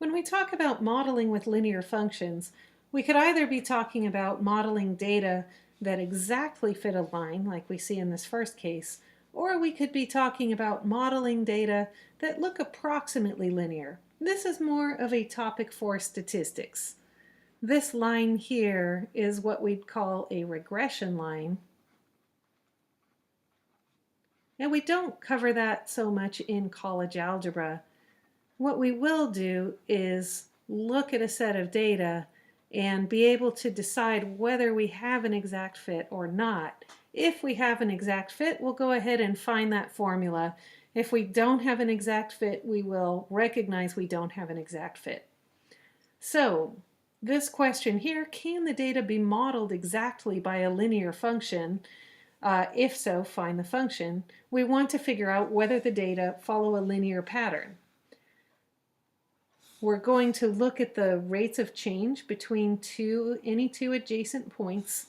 When we talk about modeling with linear functions, we could either be talking about modeling data that exactly fit a line, like we see in this first case, or we could be talking about modeling data that look approximately linear. This is more of a topic for statistics. This line here is what we'd call a regression line. And we don't cover that so much in college algebra. What we will do is look at a set of data and be able to decide whether we have an exact fit or not. If we have an exact fit, we'll go ahead and find that formula. If we don't have an exact fit, we will recognize we don't have an exact fit. So, this question here, can the data be modeled exactly by a linear function? If so, find the function. We want to figure out whether the data follow a linear pattern. We're going to look at the rates of change between any two adjacent points.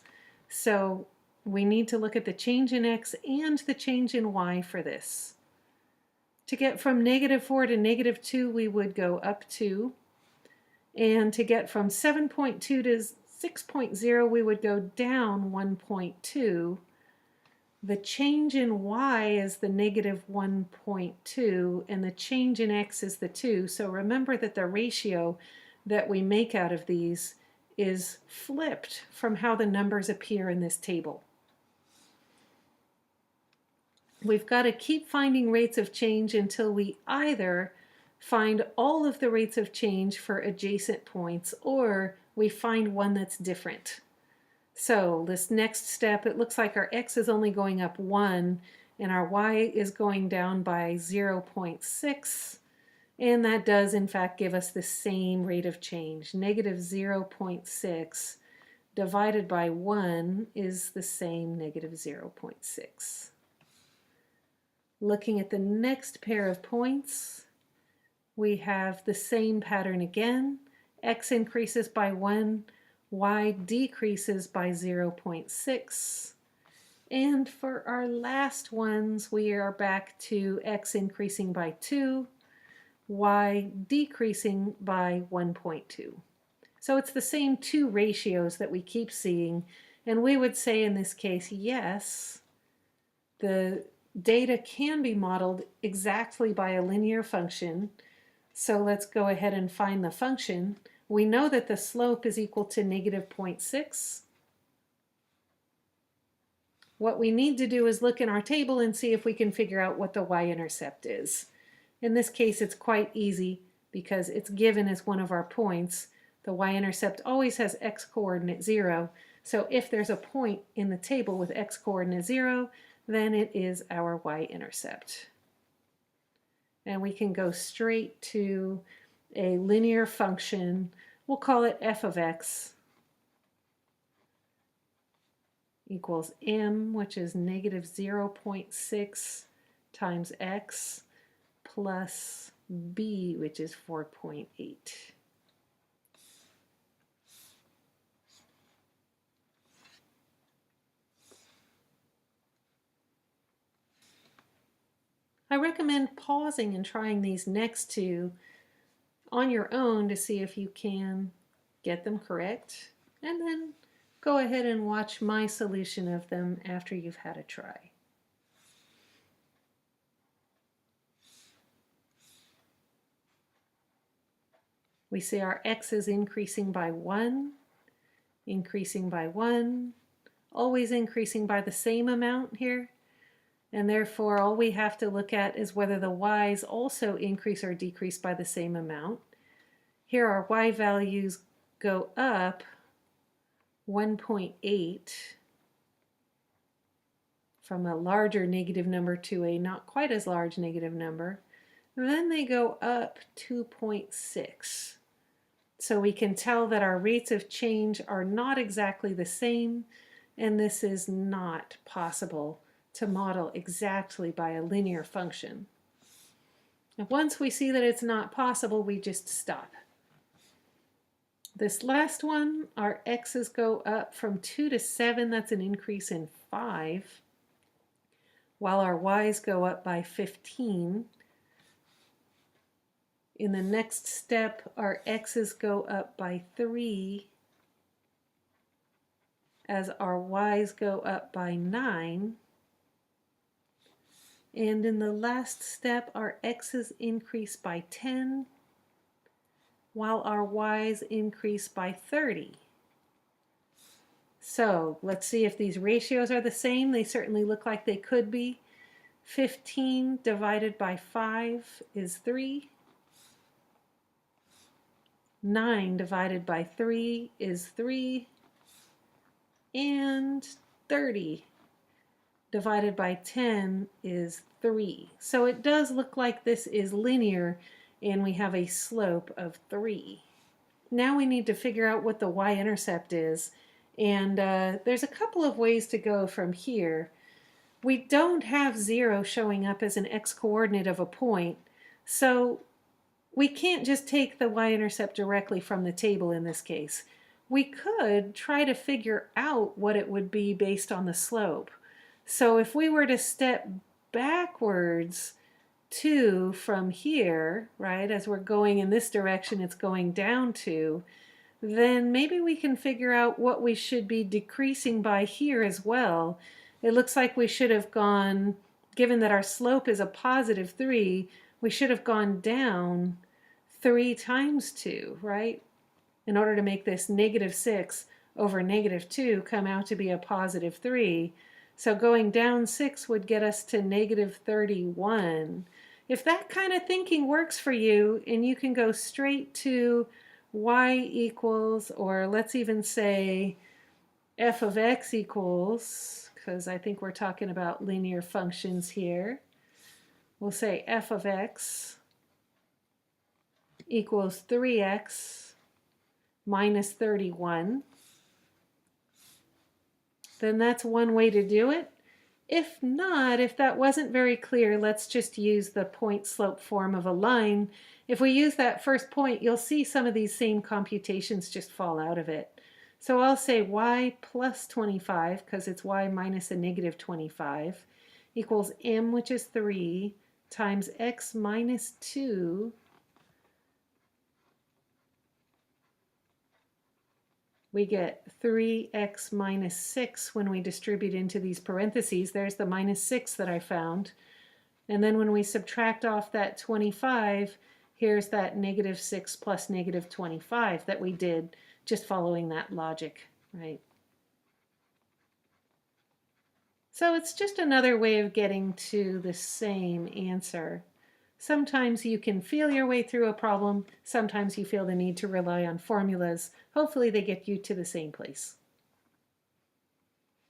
So we need to look at the change in x and the change in y for this. To get from -4 to -2, we would go up 2. And to get from 7.2 to 6.0, we would go down 1.2. The change in y is the -1.2, and the change in x is the 2. So remember that the ratio that we make out of these is flipped from how the numbers appear in this table. We've got to keep finding rates of change until we either find all of the rates of change for adjacent points or we find one that's different. So this next step, it looks like our x is only going up 1 and our y is going down by 0.6, and that does in fact give us the same rate of change. -0.6 divided by 1 is the same -0.6. Looking at the next pair of points, we have the same pattern again. X increases by 1, y decreases by 0.6. And for our last ones, we are back to x increasing by 2, y decreasing by 1.2. So it's the same two ratios that we keep seeing, and we would say in this case, yes, the data can be modeled exactly by a linear function. So let's go ahead and find the function. We know that the slope is equal to -0.6. What we need to do is look in our table and see if we can figure out what the y-intercept is. In this case, it's quite easy because it's given as one of our points. The y-intercept always has x-coordinate 0. So if there's a point in the table with x-coordinate 0, then it is our y-intercept. And we can go straight to a linear function. We'll call it f of x equals m, which is -0.6 times x, plus b, which is 4.8. I recommend pausing and trying these next two on your own to see if you can get them correct, and then go ahead and watch my solution of them after you've had a try. We see our x is increasing by 1, increasing by 1, always increasing by the same amount here. And therefore, all we have to look at is whether the y's also increase or decrease by the same amount. Here our y values go up 1.8 from a larger negative number to a not quite as large negative number. And then they go up 2.6. So we can tell that our rates of change are not exactly the same, and this is not possible to model exactly by a linear function. And once we see that it's not possible, we just stop. This last one, our x's go up from 2 to 7, that's an increase in 5, while our y's go up by 15. In the next step, our x's go up by 3 as our y's go up by 9. And in the last step, our x's increase by 10 while our y's increase by 30. So let's see if these ratios are the same. They certainly look like they could be. 15 divided by 5 is 3. 9 divided by 3 is 3. And 30 divided by 10 is 3. So it does look like this is linear and we have a slope of 3. Now we need to figure out what the y-intercept is, and there's a couple of ways to go from here. We don't have 0 showing up as an x-coordinate of a point, so we can't just take the y-intercept directly from the table in this case. We could try to figure out what it would be based on the slope. So if we were to step backwards 2 from here, right, as we're going in this direction, it's going down 2, then maybe we can figure out what we should be decreasing by here as well. It looks like we should have gone, given that our slope is a positive 3, we should have gone down 3 times 2, right? In order to make this negative 6 over negative 2 come out to be a positive 3. So going down 6 would get us to negative 31. If that kind of thinking works for you and you can go straight to y equals, or let's even say f of x equals, because I think we're talking about linear functions here, we'll say f of x equals 3x minus 31, then that's one way to do it. If not, if that wasn't very clear, let's just use the point slope form of a line. If we use that first point, you'll see some of these same computations just fall out of it. So I'll say y plus 25, because it's y minus a negative 25, equals m, which is 3, times x minus 2. We get 3x minus 6 when we distribute into these parentheses. There's the minus 6 that I found. And then when we subtract off that 25, here's that negative 6 plus negative 25 that we did just following that logic, right? So it's just another way of getting to the same answer. Sometimes you can feel your way through a problem. Sometimes you feel the need to rely on formulas. Hopefully they get you to the same place.